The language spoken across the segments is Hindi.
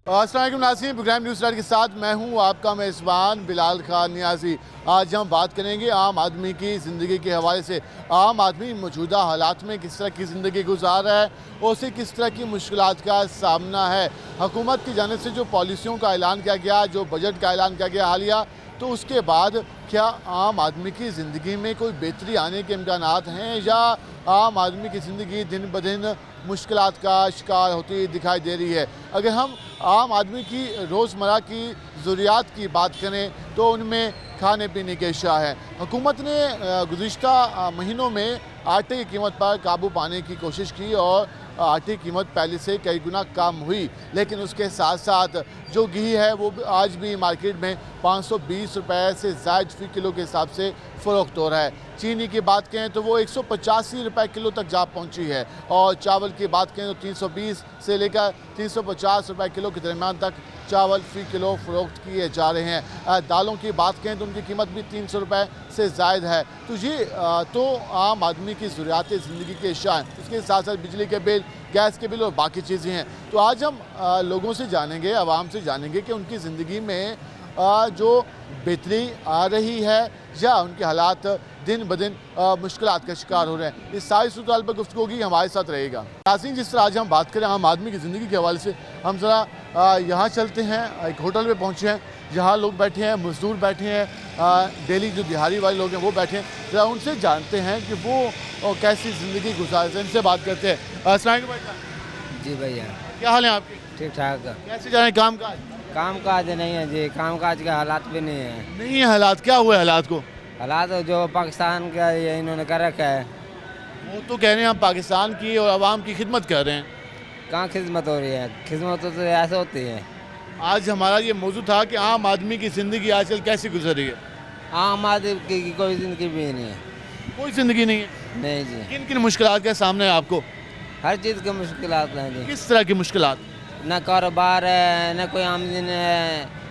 अस्सलाम वालेकुम नाज़रीन, प्रोग्राम न्यूज़ स्टार के साथ मैं हूं आपका मेज़बान बिलाल खान नियाज़ी। आज हम बात करेंगे आम आदमी की ज़िंदगी के हवाले से। आम आदमी मौजूदा हालात में किस तरह की ज़िंदगी गुजार रहा है और उसे किस तरह की मुश्किलात का सामना है। हुकूमत की जानिब से जो पॉलिसियों का ऐलान किया गया, जो बजट का ऐलान किया गया हालिया, तो उसके बाद क्या आम आदमी की ज़िंदगी में कोई बेहतरी आने के इम्कानात हैं या आम आदमी की ज़िंदगी दिन ब दिन मुश्किलात का शिकार होती दिखाई दे रही है। अगर हम आम आदमी की रोज़मर्रा की ज़रूरियात की बात करें तो उनमें खाने पीने के अशिया हैं। हुकूमत ने गुज़िश्ता महीनों में आटे की कीमत पर काबू पाने की कोशिश की और आटे की कीमत पहले से कई गुना कम हुई, लेकिन उसके साथ साथ जो घी है वो आज भी मार्केट में 520 रुपये से ज़ायद फ़ी किलो के हिसाब से फ़रोख्त हो रहा है। चीनी की बात करें तो वो 185 रुपये किलो तक जा पहुंची है और चावल की बात करें तो 320 से लेकर 350 रुपये किलो के दरमियान तक चावल फ़ी किलो फ़रोख्त किए जा रहे हैं। दालों की बात करें तो उनकी कीमत भी 300 रुपये से ज़ायद है। तो ये तो आम आदमी की ज़रूरियात ज़िंदगी के अशिया हैं। उसके साथ साथ बिजली के बिल, गैस के बिल और बाकी चीज़ें हैं। तो आज हम लोगों से जानेंगे, आवाम से जानेंगे कि उनकी ज़िंदगी में जो बेहतरी आ रही है या उनके हालात दिन ब दिन मुश्किलात का शिकार हो रहे हैं। इस सारी सूरत पर गुफ्तगू होगी, हमारे साथ रहेगा। नाज़रीन, जिस तरह आज हम बात करें आम आदमी की ज़िंदगी के हवाले से, हम ज़रा यहाँ चलते हैं। एक होटल में पहुँचे हैं जहाँ लोग बैठे हैं, मज़दूर बैठे हैं, डेली जो दिहाड़ी वाले लोग हैं वो बैठे हैं। ज़रा उनसे जानते हैं कि वो कैसी ज़िंदगी गुजारते हैं। इनसे बात करते हैं। अस्सलाम वालेकुम भाई। जी भैया, क्या हाल है आपके? ठीक ठाक। कैसे जा रहे हैं काम काज? काम काज नहीं है जी, काम काज के हालात भी नहीं है। नहीं है हालात? क्या हुआ है हालात को? हालात जो पाकिस्तान का ये इन्होंने कर रखा है। वो तो कह रहे हैं हम पाकिस्तान की और आवाम की खिदमत कर रहे हैं। कहाँ खिदमत हो रही है? खिदमत तो ऐसे होती है। आज हमारा ये मौजू था कि आम आदमी की ज़िंदगी आजकल कैसी गुजर रही है। आम आदमी की कोई जिंदगी भी नहीं है। कोई ज़िंदगी नहीं है। नहीं जी, किन किन मुश्किलात का सामने है आपको? हर चीज़ की मुश्किलात हैं जी। किस तरह की मुश्किलात? न कारोबार है, न कोई आमदनी है।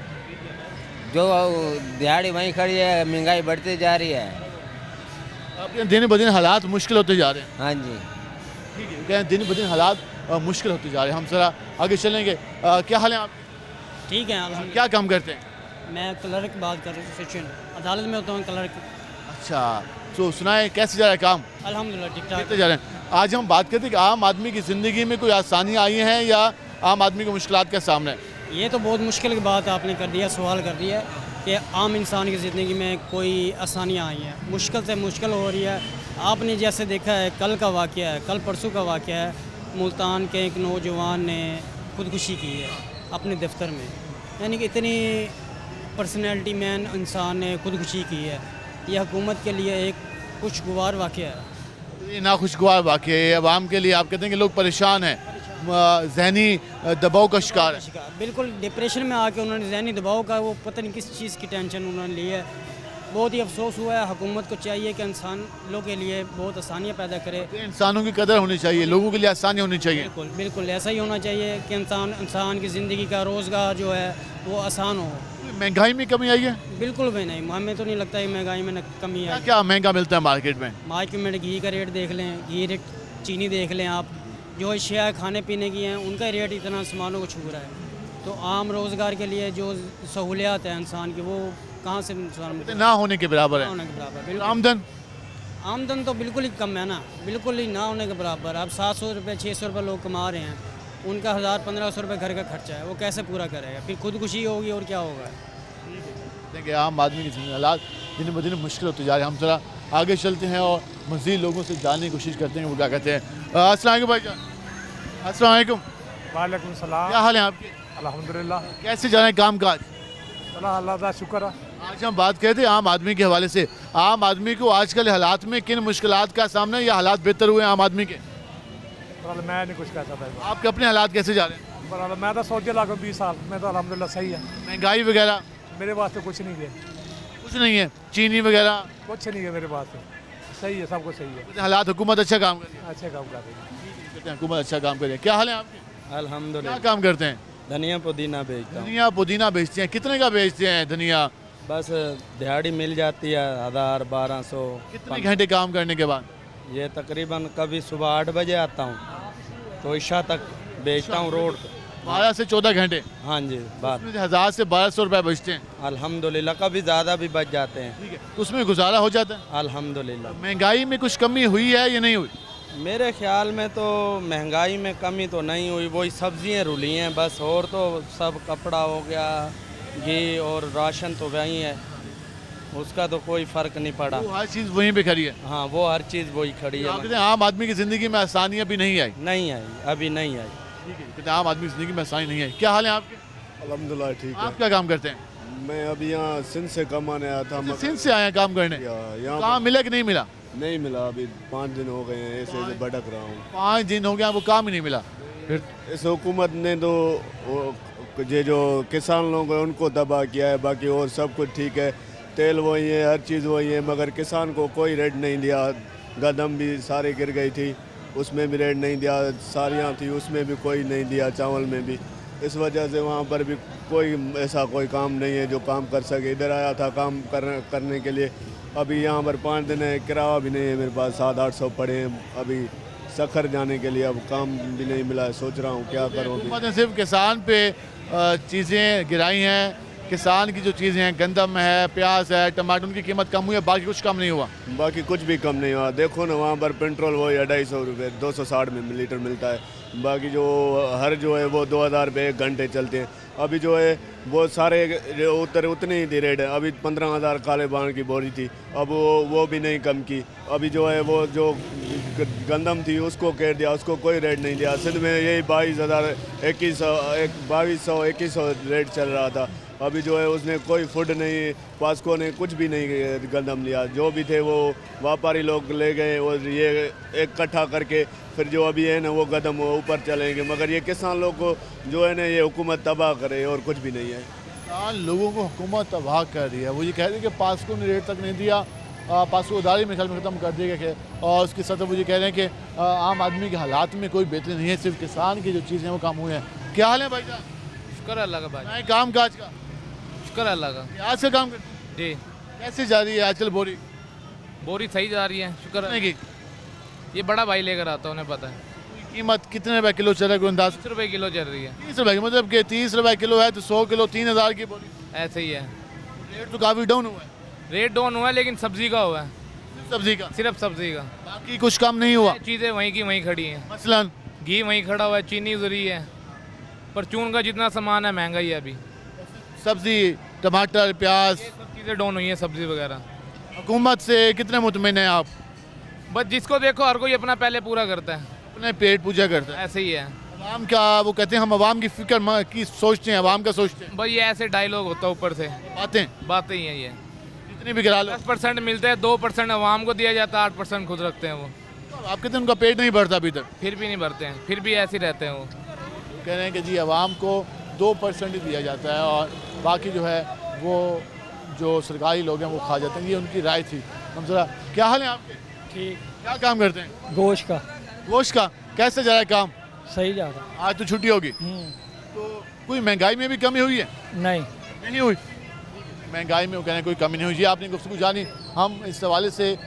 जो दिहाड़ी वहीं खड़ी है, महंगाई बढ़ती जा रही है। अब दिन ब दिन हालात मुश्किल होते जा रहे हैं। हाँ जी। ठीक है, कहें दिन ब दिन हालात मुश्किल होते जा रहे हैं। हम ज़रा आगे चलेंगे। क्या हाल है आप? ठीक है अल्हम्दुलिल्लाह। क्या काम करते हैं? मैं क्लर्क बात कर रहा हूँ, सेक्शन अदालत में होता हूँ क्लर्क। अच्छा, तो सुनाए कैसे जा रहा है काम? अल्हम्दुलिल्लाह ठीक ठाक। करते जा रहे हैं। आज हम बात करते हैं कि आम आदमी की ज़िंदगी में कोई आसानियाँ आई हैं या आम आदमी को मुश्किलात का सामना है? ये तो बहुत मुश्किल की बात आपने कर दिया, सवाल कर दिया कि आम इंसान की ज़िंदगी में कोई आसानियाँ आई हैं। मुश्किल से मुश्किल हो रही है। आपने जैसे देखा है, कल का वाक़या है, कल परसों का वाक़या है, मुल्तान के एक नौजवान ने खुदकुशी की है अपने दफ्तर में। यानी कि इतनी पर्सनैलिटी मैन इंसान ने खुदकुशी की है। यह हुकूमत के लिए एक खुशगवार वाक़या है। ये नाखुशगवार वाक़या है आवाम के लिए। आप कहते हैं कि लोग परेशान हैं, जहनी दबाव का शिकार है। बिल्कुल डिप्रेशन में आके उन्होंने जहनी दबाव का वो पता नहीं किस चीज़ की टेंशन उन्होंने ली है। बहुत ही अफसोस हुआ है। हुकूमत को चाहिए कि इंसान लोगों के लिए बहुत आसानियाँ पैदा करे। इंसानों की कदर होनी चाहिए, लोगों के लिए आसानी होनी चाहिए। बिल्कुल बिल्कुल ऐसा ही होना चाहिए कि इंसान की ज़िंदगी का रोज़गार जो है वो आसान हो। महंगाई में कमी आई है? बिल्कुल भी नहीं, हमें तो नहीं लगता है महंगाई में कमी क्या है। क्या महंगा मिलता है मार्केट में? मार्केट में घी का रेट देख लें, घी रेट, चीनी देख लें आप, जो अशिया खाने पीने की हैं उनका रेट इतना सामानों को छू रहा है। तो आम रोज़गार के लिए जो सहूलियात है इंसान की, वो कहाँ से इंसान ना होने के बराबर है। होने के बराबर। बिल्कुल आमदन तो बिल्कुल ही कम है ना, बिल्कुल ही ना होने के बराबर। अब 700 रुपये 600 रुपये लोग कमा रहे हैं, उनका 1000-1500 रुपये घर का खर्चा है, वो कैसे पूरा करेगा? फिर खुदकुशी होगी और क्या होगा? कि आम आदमी की ज़िंदगी हालात दिन ब दिन मुश्किल होते जा रहे हैं। हम ज़रा आगे चलते हैं और मज़ीद लोगों से जानने की कोशिश करते हैं वो क्या कहते हैं। अस्सलाम वालेकुम भाईजान। अस्सलाम वालेकुम। वालेकुम सलाम। क्या हाल है आपके? अल्हम्दुलिल्लाह, कैसे जा रहे हैं काम काज? अल्लाह का शुक्र है। आज हम बात करते हैं आम आदमी के हवाले से। आम आदमी को आजकल हालात में किन मुश्किलात का सामना है या हालात बेहतर हुए हैं आम आदमी के? मैं नहीं कुछ कह सकता। आपके अपने हालात कैसे जा रहे हैं? मैं तो सऊदी लगा 20 साल में, तो अल्हम्दुलिल्लाह सही है। महंगाई वगैरह? मेरे वास्ते कुछ नहीं है, कुछ नहीं है। चीनी वगैरह कुछ नहीं है मेरे वास्ते। सही है, सब कुछ सही है। हालात, हुकूमत अच्छा काम कर रही है। अच्छे काम कर रही है। कहते हैं हुकूमत अच्छा काम कर रही है। क्या हाल है आपके? क्या अल्हम्दुलिल्लाह। काम करते हैं? धनिया पुदीना बेचता हूँ। धनिया पुदीना बेचते हैं। कितने का बेचते हैं धनिया? बस दिहाड़ी मिल जाती है 1000-1200। कितने घंटे काम करने के बाद? ये तकरीबन कभी सुबह 8 बजे आता हूँ तो इशा तक बेचता हूँ रोड पे। 12 से 14 घंटे, हाँ जी बात। उसमें 1000 से 1200 रुपए बचते हैं। अल्हम्दुलिल्लाह, कभी ज़्यादा भी बच जाते हैं। ठीक है, तो उसमें गुजारा हो जाता है। अल्हम्दुलिल्लाह। महंगाई में कुछ कमी हुई है या नहीं हुई? मेरे ख्याल में तो महंगाई में कमी तो नहीं हुई, वही सब्जियां रुली हैं बस, और तो सब कपड़ा हो गया, घी और राशन तो वही है, उसका तो कोई फ़र्क नहीं पड़ा। वो हर चीज़ वहीं पे खड़ी है। हाँ, वो हर चीज़ वही खड़ी आप है। कहते हैं आम आदमी की ज़िंदगी में आसानियाँ भी नहीं आई। नहीं आई, अभी नहीं आई। ठीक है, कहते हैं आम आदमी की ज़िंदगी में आसानी नहीं आई। क्या हाल है आपके? अल्हम्दुलिल्लाह ठीक है। आप क्या काम करते हैं? मैं अभी यहाँ सिंध से कमाने आया था मगर सिंध से आए हैं काम करने? यहाँ काम मिला कि नहीं मिला? नहीं मिला, अभी 5 दिन हो गए हैं ऐसे ऐसे भटक रहा हूँ। 5 दिन हो गया, वो काम ही नहीं मिला। फिर इस हुकूमत ने तो ये जो किसान लोग हैं उनको दबा किया है, बाकी और सब कुछ ठीक है, तेल वही है, हर चीज़ वही है, मगर किसान को कोई रेट नहीं दिया। गंदम भी सारी गिर गई थी, उसमें भी रेट नहीं दिया, सारियाँ थी उसमें भी कोई नहीं दिया, चावल में भी। इस वजह से वहाँ पर भी कोई ऐसा कोई काम नहीं है जो काम कर सके। इधर आया था काम करने के लिए, अभी यहाँ पर 5 दिन है, किराया भी नहीं है मेरे पास, 700-800 पड़े हैं अभी सखर जाने के लिए, अब काम भी नहीं मिला है, सोच रहा हूँ क्या करूँ। हुकूमत ने सिर्फ किसान पे चीज़ें गिराई हैं। किसान की जो चीज़ें हैं, गंदम है, प्याज है, टमाटर, उनकी कीमत कम हुई है, बाकी कुछ कम नहीं हुआ। बाकी कुछ भी कम नहीं हुआ। देखो ना वहाँ पर पेट्रोल वही 250 रुपये 260 में लीटर मिलता है, बाकी जो हर जो है वो 2000 रुपये 1 घंटे चलते हैं। अभी जो है वो सारे जो उतनी ही थी रेट है, अभी 15,000 काले बाण की बोरी थी, अब वो भी नहीं कम की। अभी जो है वो जो गंदम थी उसको कह दिया, उसको कोई रेट नहीं दिया। सिंध में यही 22,000 2100 रेट चल रहा था। अभी जो है उसने कोई फूड नहीं, पास्को ने कुछ भी नहीं गंदम लिया, जो भी थे वो व्यापारी लोग ले गए और ये एक इकट्ठा करके फिर जो अभी है ना वो कदम वो ऊपर चलेंगे। मगर ये किसान लोग को जो है ना ये हुकूमत तबाह करे और कुछ भी नहीं है। किसान लोगों को हुकूमत तबाह कर रही है। वो ये कह रही है कि पास्को ने रेट तक नहीं दिया, पास्को उधारी में ख्याल में ख़त्म कर दिया गया है, और उसके साथ वो ये कह रहे हैं कि आम आदमी के हालात में कोई बेहतरी नहीं है, सिर्फ किसान की जो चीज़ें हैं वो काम हुए हैं। क्या हाल है भाई साहब? शुक्र अल्लाह का भाई, मैं काम काज का शुक्र अल्लाह का आज से काम करते हैं। जी। कैसे जा रही है आजकल बोरी? बोरी सही जा रही है, शुक्र कितने की ये बड़ा भाई लेकर आता है, उन्हें पता है। कीमत कितने रुपए किलो चल रहा है कोई अंदाज? 30 रुपये किलो चल रही है, 30 रुपए की, मतलब कि 30 रुपए किलो है तो 100 किलो 3000 की बोरी। ऐसे ही है। रेट तो काफ़ी डाउन हुआ है। रेट डाउन हुआ है लेकिन सब्जी का हुआ है, सिर्फ सब्जी का, सिर्फ सब्जी का। बाकी कुछ कम नहीं हुआ। चीज़ें वहीं की वहीं खड़ी हैं, मसलन घी वहीं खड़ा हुआ है, चीनी उतरी है, परचून का जितना सामान है महंगा ही है अभी। सब्जी, टमाटर, प्याज, ये सब चीज़ें डाउन हुई हैं, सब्जी वगैरह। हुकूमत से कितने मुतमिन हैं आप? बस जिसको देखो हर कोई अपना पहले पूरा करता है, अपने पेट पूजा करते हैं। ऐसे ही है। अवाम का वो कहते हैं हम अवाम की फिक्र की सोचते हैं, अवाम का सोचते हैं, भाई ये ऐसे डायलॉग होता है ऊपर से, बातें ही हैं ये। जितनी भी गिरा लो। 10% मिलते हैं, 2% अवाम को दिया जाता है, 8% खुद रखते हैं वो। आप कहते हैं उनका पेट नहीं भरता अभी तक, फिर भी नहीं भरते हैं, फिर भी ऐसे ही रहते हैं वो। कह रहे हैं कि जी अवाम को 2% ही दिया जाता है और बाकी जो है वो जो सरकारी लोग हैं वो खा जाते हैं। ये उनकी राय थी। हम जरा, क्या हाल है आपके? ठीक, क्या काम करते हैं? गोश्त का गोश्त का। कैसे जा रहा है काम? सही जा रहा आज तो छुट्टी होगी, तो कोई महंगाई में भी कमी हुई है? नहीं हुई। महंगाई में वो कह रहे हैं कोई कमी नहीं हुई। जी आपने गुफ्तगू जानी, हम इस हवाले से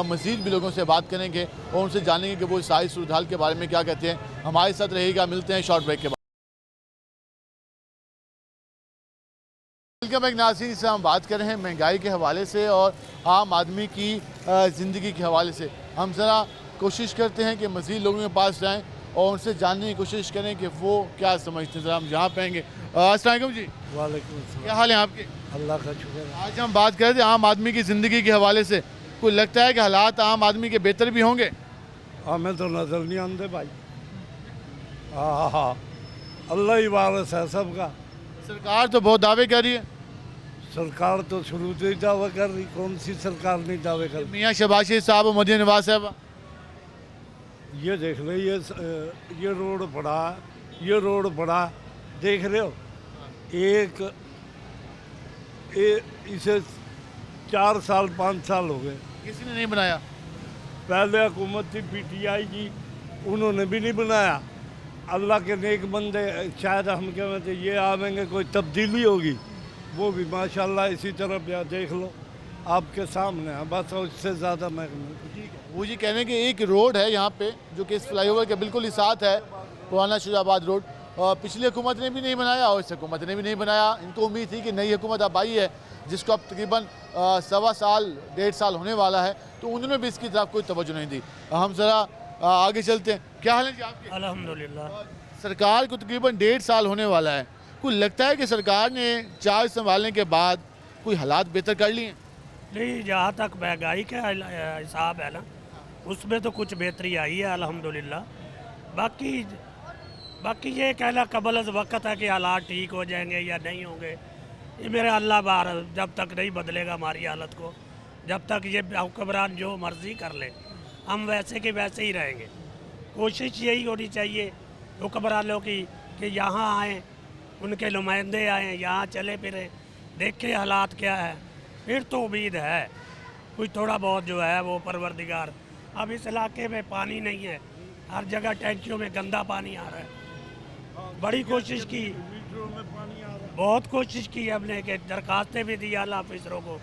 मज़ीद भी लोगों से बात करेंगे और उनसे जानेंगे कि वो सारी सूरत हाल के बारे में क्या कहते हैं। हमारे साथ रहेगा, मिलते हैं शॉर्ट ब्रेक के बाद। वेलकम बैक नाज़रीन, से हम बात कर रहे हैं महंगाई के हवाले से और आम आदमी की ज़िंदगी के हवाले से। हम ज़रा कोशिश करते हैं कि मज़ीद लोगों के पास जाएँ और उनसे जानने की कोशिश करें कि वो क्या समझते हैं। ज़रा हम यहाँ पाएंगे। अस्सलाम वालेकुम जी, वालेकुम क्या हाल है आपके? अल्लाह का शुक्र है। आज हम बात कर रहे थे आम आदमी की ज़िंदगी के हवाले से। कोई लगता है कि हालात आम आदमी के बेहतर भी होंगे? हमें तो नजर नहीं आते भाई। हाँ, अल्लाह ही वारिस है सबका। सरकार तो बहुत दावे कर रही है। सरकार तो शुरू से ही दावा कर रही, कौन सी सरकार नहीं दावे कर रही? मियाँ शहबाज शरीफ साहब और मदीना नवाज साहब, ये देख लो, ये रोड पड़ा देख रहे हो, इसे 4 साल 5 साल हो गए, किसी ने नहीं बनाया। पहले हुकूमत थी PTI की, उन्होंने भी नहीं बनाया। अल्लाह के नेक बंदे शायद हम कहते ये आवेंगे कोई तब्दीली होगी, वो भी माशाल्लाह इसी तरफ या देख लो आपके सामने है, बस उससे ज़्यादा मैं वो जी कह रहे हैं कि एक रोड है यहाँ पे जो कि इस फ्लाईओवर के बिल्कुल ही साथ है, पुराना शुजाबाद रोड, पिछली हुकूमत ने भी नहीं बनाया और इस हुकूमत ने भी नहीं बनाया। इनको उम्मीद थी कि नई हुकूमत अब आई है जिसको अब तकरीबन 1.25 साल 1.5 साल होने वाला है, तो उन्होंने भी इसकी तरफ कोई तवज्जो नहीं दी। हम ज़रा आगे चलते हैं। क्या हाल है जी आपके? अल्हम्दुलिल्लाह। सरकार को तकरीबन 1.5 साल होने वाला है, कोई लगता है कि सरकार ने चार्ज संभालने के बाद कोई हालात बेहतर कर लिए हैं? नहीं, जहाँ तक महंगाई का हिसाब है ना, उसमें तो कुछ बेहतरी आई है अल्हम्दुलिल्लाह। बाकी ये कहना कबल अज़ वक़्त है कि हालात ठीक हो जाएंगे या नहीं होंगे, ये मेरे अल्लाह बार, जब तक नहीं बदलेगा हमारी हालत को, जब तक ये हुक्मरान जो मर्ज़ी कर ले हम वैसे के वैसे ही रहेंगे। कोशिश यही होनी चाहिए हुक्मरानों की कि यहाँ आएँ, उनके नुमाइंदे आएँ, यहाँ चले फिरें, देखें हालात क्या है, फिर तो उम्मीद है कुछ थोड़ा बहुत जो है वो परवरदिगार। अब इस इलाके में पानी नहीं है, हर जगह टैंकियों में गंदा पानी आ रहा है। बड़ी कोशिश की, बहुत कोशिश की हमने कि दरखास्तें भी दी आला अफसरों को,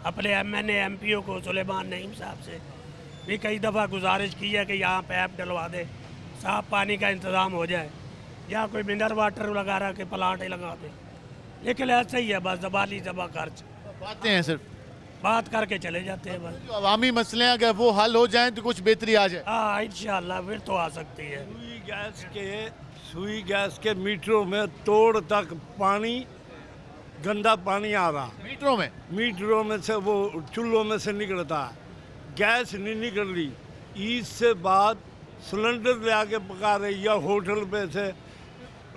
अपने MNA MPO को, सुलेमान नईम साहब से भी कई दफ़ा गुजारिश की है कि यहाँ पैप डलवा दे, साफ़ पानी का इंतज़ाम हो जाए, या कोई मिनरल वाटर वगैरह के प्लांट लगा दे। लेकिन ऐसा ही है, बस ज़बानी जबा खर्च, बातें हैं सिर्फ, बात करके चले जाते हैं बस। जो अवामी मसले हैं अगर वो हल हो जाएं तो कुछ बेहतरी आ जाए। हाँ, इंशाअल्लाह फिर तो आ सकती है। सुई गैस के मीटरों में तोड़ तक पानी, गंदा पानी आ रहा, मीटरों में से, वो चूल्हों में से निकलता है, गैस नहीं निकल रही। ईद से बाद सिलेंडर ले आके पका रहे या होटल पे से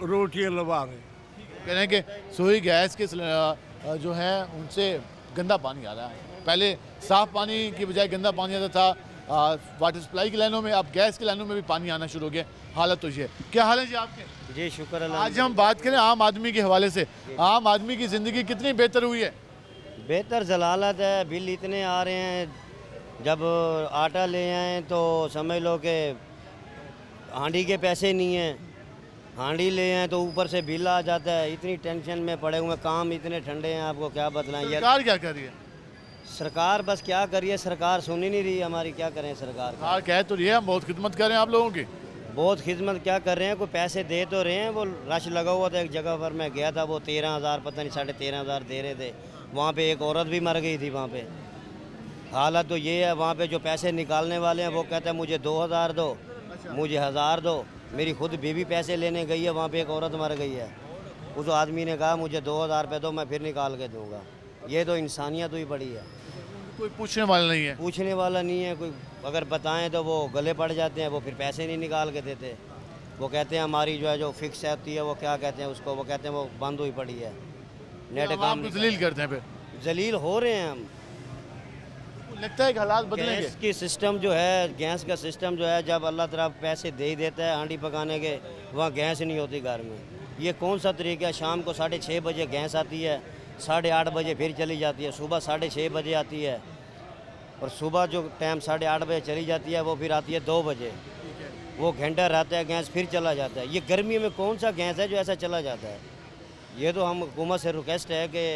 रोटियां लगा रहे। कह रहे हैं कि सुई गैस के जो है उनसे गंदा पानी आ रहा है। पहले साफ़ पानी की बजाय गंदा पानी आता था वाटर सप्लाई की लाइनों में, अब गैस की लाइनों में भी पानी आना शुरू हो गया। हालत तो ये है। क्या हाल है जी आपके? जी शुक्र अल्लाह। आज हम बात करें आम आदमी के हवाले से, आम आदमी की ज़िंदगी कितनी बेहतर हुई है? बेहतर जलालत है, बिल इतने आ रहे हैं, जब आटा ले आएँ तो समझ लो कि हांडी के पैसे नहीं हैं, हांडी ले आएँ तो ऊपर से बिल आ जाता है। इतनी टेंशन में पड़े हुए, काम इतने ठंडे हैं, आपको क्या बतलाएं। सरकार क्या कर रही है? सरकार बस क्या करिए, सरकार सुन ही नहीं रही हमारी, क्या करें सरकार। सरकार कह तो रही है हम बहुत खिदमत कर रहे हैं आप लोगों की। बहुत खिदमत क्या कर रहे हैं, कोई पैसे दे तो रहे हैं। वो रश लगा हुआ था एक जगह पर, मैं गया था, वो 13,000 पता नहीं 13,500 दे रहे थे। वहाँ पे एक औरत भी मर गई थी वहाँ पे। हालत तो ये है, वहाँ पे जो पैसे निकालने वाले हैं वो कहते हैं मुझे 2,000 दो, मुझे 1,000 दो। मेरी खुद बीवी पैसे लेने गई है, वहाँ पे एक औरत मर गई है, उस आदमी ने कहा मुझे 2,000 रुपये दो, मैं फिर निकाल के दूँगा। ये तो इंसानियत हुई पड़ी है, कोई पूछने वाला नहीं है। पूछने वाला नहीं है कोई। अगर बताएं तो वो गले पड़ जाते हैं, वो फिर पैसे नहीं निकाल के देते। वो कहते हैं हमारी जो है जो फिक्स होती है, वो क्या कहते हैं उसको, वो कहते हैं वो बंद हुई पड़ी है, नेट काम जलील करते हैं। फिर जलील हो रहे हैं हम। लगता है कि हालात बदलेंगे। गैस की सिस्टम जो है, गैस का सिस्टम जो है, जब अल्लाह तरफ पैसे दे ही देता है हांडी पकाने के, वहाँ गैस नहीं होती घर में। ये कौन सा तरीका है? शाम को 6:30 बजे गैस आती है, 8:30 बजे फिर चली जाती है, सुबह 6:30 बजे आती है, और सुबह जो टाइम 8:30 बजे चली जाती है वो फिर आती है 2 बजे। वो घंटा रहता है गैस, फिर चला जाता है। ये गर्मी में कौन सा गैस है जो ऐसा चला जाता है? ये तो हम हुकूमत से रिक्वेस्ट है कि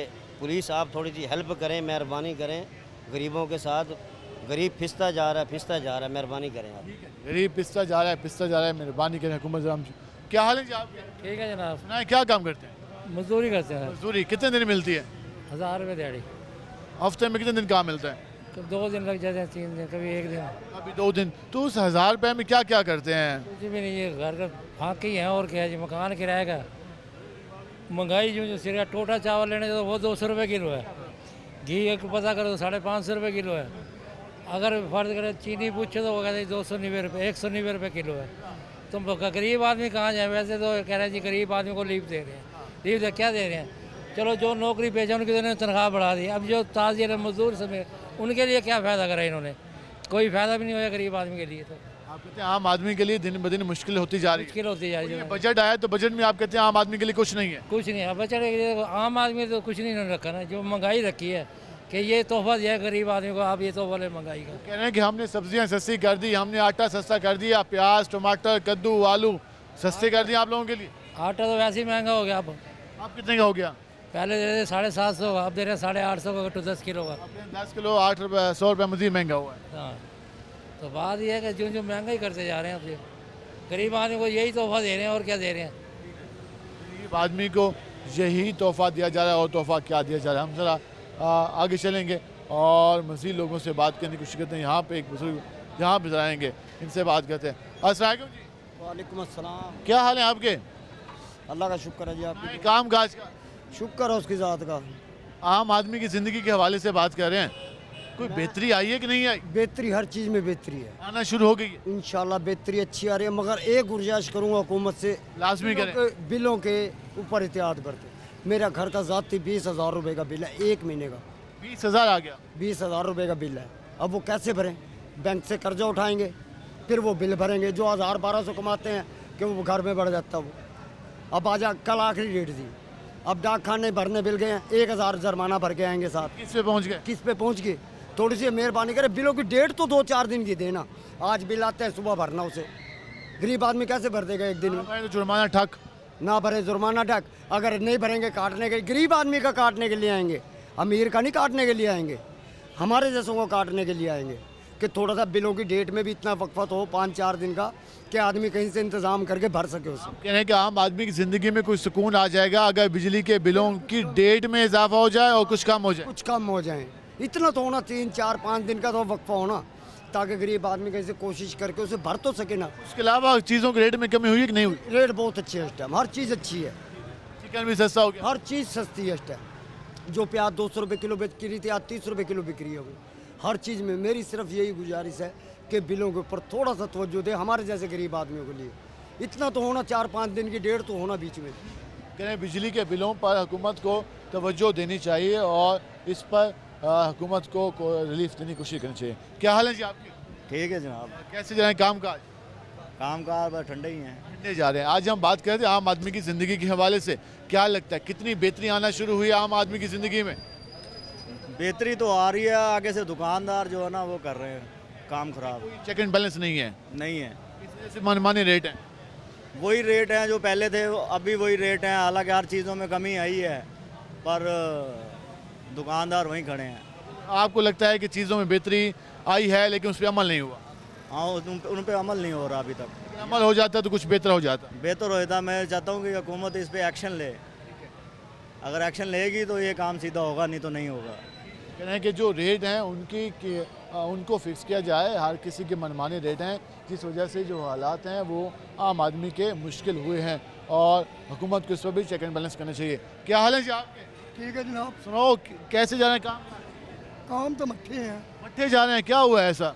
पुलिस आप थोड़ी सी हेल्प करें, मेहरबानी करें गरीबों के साथ। गरीब फिसता जा रहा है, मेहरबानी करें आप। गरीब पिसता जा रहा है, मेहरबानी करें हुकूमत। क्या हाल है जी आपके? ठीक है जनाब। सुना है क्या काम करते हैं? मजदूरी करते हैं। मजदूरी कितने दिन मिलती है? 1,000 रुपये दिहाड़ी। हफ्ते में कितने दिन काम मिलता है? तो 2 दिन लग जाते हैं, 3 दिन, कभी 1 दिन। अभी 2 दिन। तो उस 1,000 रुपये में क्या क्या करते हैं? कुछ भी नहीं है, घर का फाँक ही है और क्या है जी, मकान किराए का। महंगाई जो सिर्फ टोटा चावल लेने तो वो 200 रुपये किलो है, घी एक पता करो तो 550 रुपये किलो है। अगर फर्ज करें चीनी पूछे तो वो कहते हैं 290 रुपये, 190 रुपये किलो है। तुम गरीब आदमी कहाँ जाए? वैसे तो कह रहे हैं जी गरीब आदमी को लीव दे रहे हैं, लीव दे क्या दे रहे हैं? चलो जो नौकरी पेशा उनकी उन्होंने तनख्वाह बढ़ा दी, अब जो ताजिर मजदूर समय उनके लिए क्या फ़ायदा करा इन्होंने? कोई फ़ायदा भी नहीं होया गरीब आदमी के लिए। तो आप कहते हैं आम आदमी के लिए दिन ब दिन मुश्किल होती जा रही है। मुश्किल होती जा रही है। बजट आया तो बजट में आप कहते हैं आम आदमी के लिए कुछ नहीं है। कुछ नहीं है बच्चे, आम आदमी तो कुछ नहीं इन्होंने रखा ना। जो महंगाई रखी है कि ये तोहफा दिया है गरीब आदमी को, आप ये तोहफा ले महंगाई का। कह रहे हैं कि हमने सब्जियां सस्ती कर दी, हमने आटा सस्ता कर दिया, प्याज टमाटर कद्दू आलू सस्ते कर दिए आप लोगों के लिए। आटा तो वैसे ही महंगा हो गया। अब कितने का हो गया? पहले दे रहे 750, अब दे रहे 850 का तो 10 किलो का। 10 किलो 8 रुपये 100 रुपये मजीद महंगा हुआ है। हाँ, तो बात यह है कि जो महंगाई करते जा रहे हैं अब ये गरीब आदमी को यही तोहफा दे रहे हैं और क्या दे रहे हैं। गरीब आदमी को यही तोहफा दिया जा रहा है और तोहफा क्या दिया जा रहा है। हम ज़रा आगे चलेंगे और मज़ीद लोगों से बात करने की कोशिश करते हैं। यहाँ पे एक बुजुर्ग यहाँ पे आएंगे, इनसे बात करते हैं। अस्सलाम वालेकुम जी। वालेकुम अस्सलाम। क्या हाल है आपके? अल्लाह का शुक्र है जी, आपकी काम काज का शुक्र है उसकी ज़ात का। आम आदमी की ज़िंदगी के हवाले से बात कर रहे हैं, कोई बेहतरी आई है कि नहीं आई? बेहतरी हर चीज़ में बेहतरी है, आना शुरू हो गई है, इंशाल्लाह बेहतरी अच्छी आ रही है। मगर एक गुजारिश करूँगा हुकूमत से, लाजमी करें। बिलों के ऊपर एहतियात बरतें। मेरा घर का ज़ाती 20,000 रुपये का बिल है, एक महीने का 20,000 आ गया। 20,000 रुपये का बिल है। अब वो कैसे भरें? बैंक से कर्जा उठाएंगे, फिर वो बिल भरेंगे। जो 1,000-1,200 कमाते हैं कि वो घर में बढ़ जाता वो। अब आजा कल आखिरी डेट थी, अब डाक खाने भरने बिल गए हैं, 1,000 जुर्माना भर के आएंगे साथ। किस पे पहुंच गए? किस पे पहुंच गए? थोड़ी सी मेहरबानी करें, बिलों की डेट तो 2-4 दिन की देना। आज बिल आते हैं सुबह भरना, उसे गरीब आदमी कैसे भर देगा एक दिन में? तो जुर्माना ठक ना भरे जुर्माना ठक। अगर नहीं भरेंगे काटने के, गरीब आदमी का काटने के लिए आएंगे, अमीर का नहीं काटने के लिए आएंगे, हमारे जैसों को काटने के लिए आएंगे। कि थोड़ा सा बिलों की डेट में भी इतना वक्फत हो 5-4 दिन का कि आदमी कहीं से इंतज़ाम करके भर सके उसे। कह रहे हैं कि आम आदमी की ज़िंदगी में कुछ सुकून आ जाएगा अगर बिजली के बिलों की डेट में इजाफा हो जाए और कुछ कम हो जाए। कुछ कम हो जाए, इतना तो होना, 3-4-5 दिन का तो वक्फा होना, ताकि गरीब आदमी कहीं से कोशिश करके उसे भर तो सके ना। उसके अलावा चीज़ों के रेट में कमी हुई है कि नहीं हुई? रेट बहुत अच्छे है इस टाइम, हर चीज़ अच्छी है। चिकन भी सस्ता हो गया, हर चीज़ सस्ती है इस टाइम। जो प्याज 200 रुपये किलो बिक रही थी, आज 30 रुपये किलो बिक रही होगी। हर चीज़ में मेरी सिर्फ यही गुजारिश है कि बिलों के ऊपर थोड़ा सा तवज्जो दे हमारे जैसे गरीब आदमियों के लिए। इतना तो होना, 4-5 दिन की डेढ़ तो होना बीच में। कह रहे हैं बिजली के बिलों पर हुकूमत को तवज्जो देनी चाहिए और इस पर हुकूमत को रिलीफ देने की कोशिश करनी चाहिए। क्या हाल है जी आपकी? ठीक है जनाब, कैसे जा रहे हैं काम काज? काम कार बस ठंडे ही हैं। ठंडे जा रहे हैं। आज हम बात कर रहे थे आम आदमी की ज़िंदगी के हवाले से, क्या लगता है कितनी बेहतरी आना शुरू हुई है आम आदमी की ज़िंदगी में? बेहतरी तो आ रही है, आगे से दुकानदार जो है ना वो कर रहे हैं काम खराब। चेक एंड बैलेंस नहीं है, नहीं है, इस वजह से मनमाने रेट हैं। वही रेट हैं जो पहले थे, अभी वही रेट हैं। हालांकि हर चीज़ों में कमी आई है, पर दुकानदार वहीं खड़े हैं। आपको लगता है कि चीज़ों में बेहतरी आई है लेकिन उस पर अमल नहीं हुआ? हाँ, उन पर अमल नहीं हो रहा अभी तक। अमल हो जाता तो कुछ बेहतर हो जाता। बेहतर हो जाता। मैं चाहता हूँ कि हुकूमत इस पर एक्शन ले। अगर एक्शन लेगी तो ये काम सीधा होगा, नहीं तो नहीं होगा। कह रहे हैं कि जो रेट हैं उनको फिक्स किया जाए। हर किसी के मनमाने रेट हैं, जिस वजह से जो हालात हैं वो आम आदमी के मुश्किल हुए हैं और हुकूमत को इस पर भी चेक एंड बैलेंस करना चाहिए। क्या हाल है जी आपके? ठीक है जनाब। सुनो, कैसे जा रहे हैं काम? काम तो मट्ठे हैं, मट्ठे जा रहे हैं, क्या हुआ है ऐसा?